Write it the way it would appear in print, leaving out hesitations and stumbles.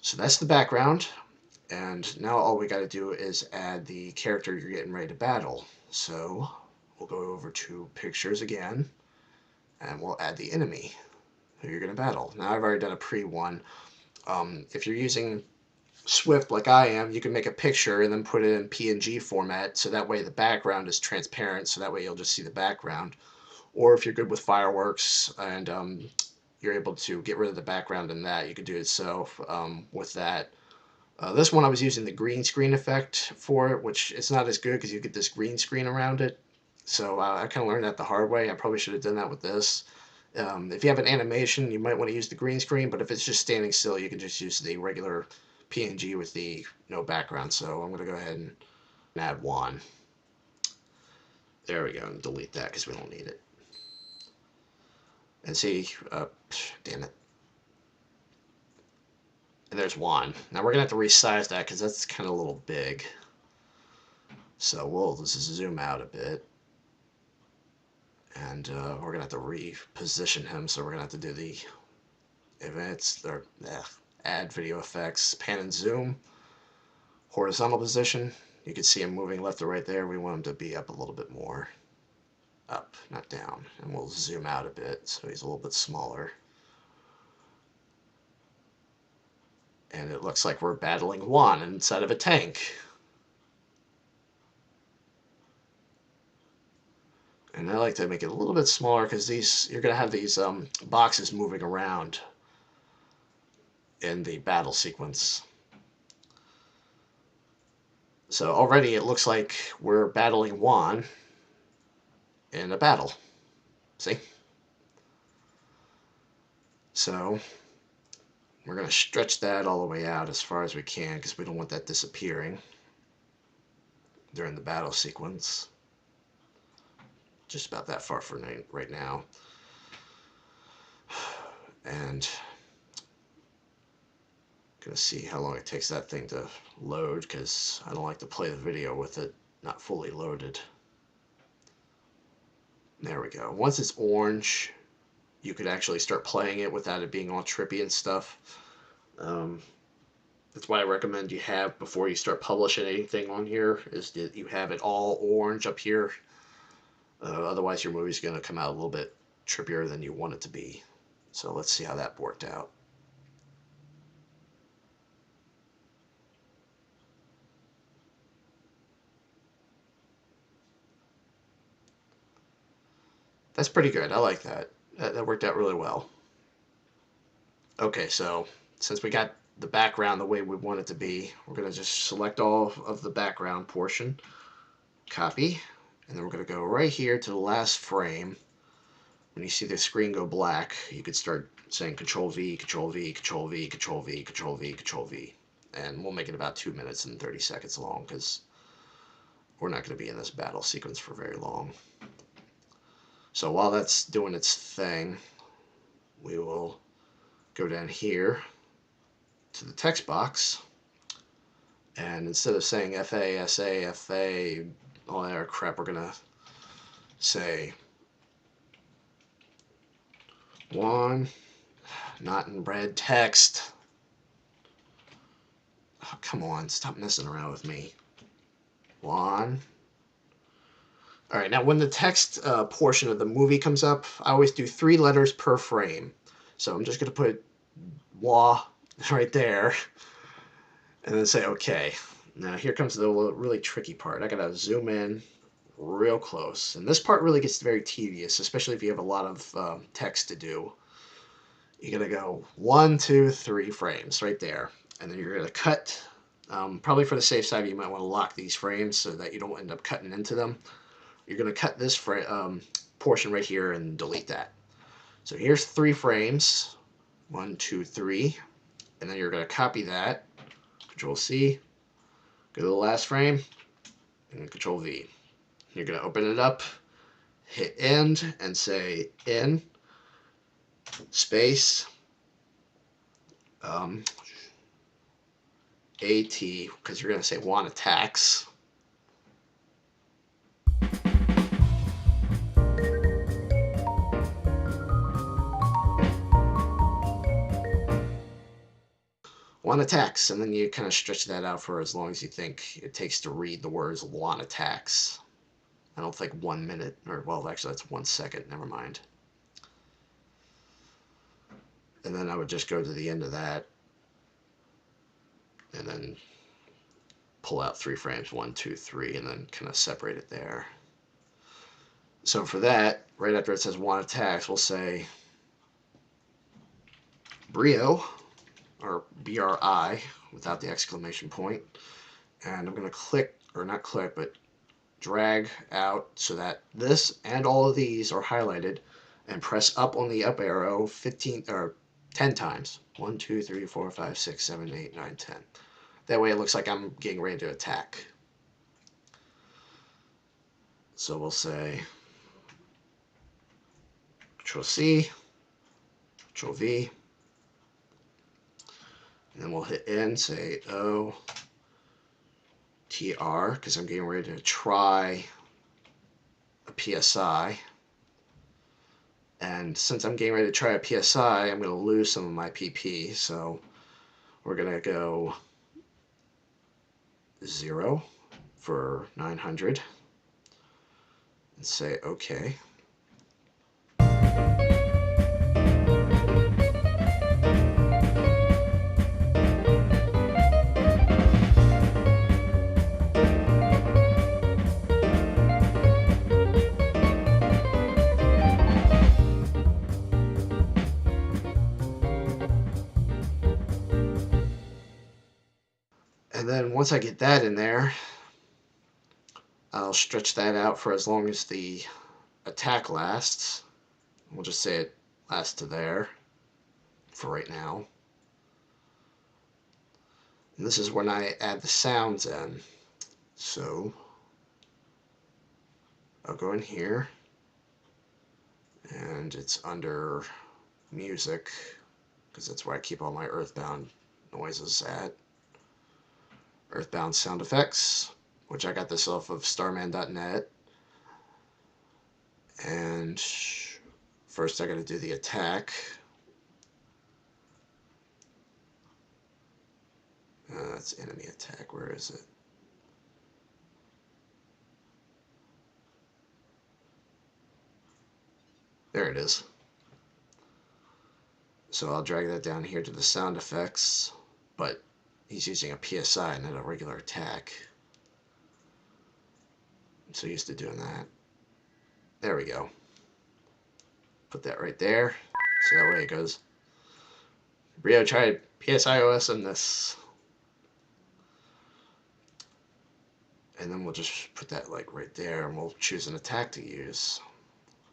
So that's the background. And now all we got to do is add the character you're getting ready to battle. So we'll go over to pictures again, and we'll add the enemy who you're going to battle. Now I've already done a pre-one. If you're using Swift like I am, you can make a picture and then put it in PNG format, so that way the background is transparent, so that way you'll just see the background. Or if you're good with fireworks and you're able to get rid of the background in that, you could do it so with that. This one I was using the green screen effect for it, which it's not as good because you get this green screen around it. So I kind of learned that the hard way. I probably should have done that with this. If you have an animation, you might want to use the green screen, but if it's just standing still, you can just use the regular PNG with the no background. So I'm going to go ahead and add one. There we go, and delete that because we don't need it. And see, damn it. And there's one. Now we're going to have to resize that because that's kind of a little big. So we'll just zoom out a bit. And we're going to have to reposition him, so we're going to have to do the events, or add video effects, pan and zoom, horizontal position. You can see him moving left to right there. We want him to be up a little bit more. Up, not down. And we'll zoom out a bit so he's a little bit smaller. And it looks like we're battling Juan inside of a tank. And I like to make it a little bit smaller because you're going to have these boxes moving around in the battle sequence. So already it looks like we're battling Juan in a battle. See? So we're going to stretch that all the way out as far as we can because we don't want that disappearing during the battle sequence. Just about that far for right now. And gonna see how long it takes that thing to load because I don't like to play the video with it not fully loaded. There we go. Once it's orange, you could actually start playing it without it being all trippy and stuff. That's why I recommend you have, before you start publishing anything on here, is that you have it all orange up here. Otherwise your movie's going to come out a little bit trippier than you want it to be. So let's see how that worked out. That's pretty good. I like that. That worked out really well. Okay, so since we got the background the way we want it to be, we're going to just select all of the background portion, copy, and then we're going to go right here to the last frame. When you see the screen go black, you could start saying Control V, Control V, Control V, Control V, Control V, Control V. And we'll make it about 2 minutes and 30 seconds long because we're not going to be in this battle sequence for very long. So while that's doing its thing, we will go down here to the text box, and instead of saying FA, SA, FA, all that crap, we're going to say Juan, not in red text. Oh, come on, stop messing around with me. Juan. All right, now when the text portion of the movie comes up, I always do 3 letters per frame. So I'm just going to put WA right there and then say OK. Now here comes the really tricky part. I got to zoom in real close. And this part really gets very tedious, especially if you have a lot of text to do. You're going to go 1, 2, 3 frames right there. And then you're going to cut. Probably for the safe side, you might want to lock these frames so that you don't end up cutting into them. You're going to cut this portion right here and delete that. So here's 3 frames. 1, 2, 3. And then you're going to copy that. Control C. Go to the last frame. And Control V. You're going to open it up. Hit end and say in space AT, because you're going to say Juan attacks. One attacks, and then you kind of stretch that out for as long as you think it takes to read the words one attacks. I don't think 1 minute, or well, actually that's 1 second, never mind. And then I would just go to the end of that, and then pull out 3 frames, 1, 2, 3, and then kind of separate it there. So for that, right after it says one attacks, we'll say Brio, or BRI, without the exclamation point. And I'm going to click, or not click, but drag out so that this and all of these are highlighted, and press up on the up arrow 15 or 10 times. 1, 2, 3, 4, 5, 6, 7, 8, 9, 10. That way it looks like I'm getting ready to attack. So we'll say Control C, Control V, and then we'll hit N, say O, TR, because I'm getting ready to try a PSI. And since I'm getting ready to try a PSI, I'm going to lose some of my PP. So we're going to go 0 for 900 and say OK. And then once I get that in there, I'll stretch that out for as long as the attack lasts. We'll just say it lasts to there for right now. And this is when I add the sounds in. So I'll go in here, and it's under music, because that's where I keep all my Earthbound noises at. Earthbound sound effects, which I got this off of starman.net. And first I got to do the attack. That's enemy attack. Where is it? There it is. So I'll drag that down here to the sound effects, but he's using a PSI, not a regular attack. I'm so used to doing that. There we go. Put that right there, so that way it goes. Brio tried PSIOS and this. And then we'll just put that like right there, and we'll choose an attack to use.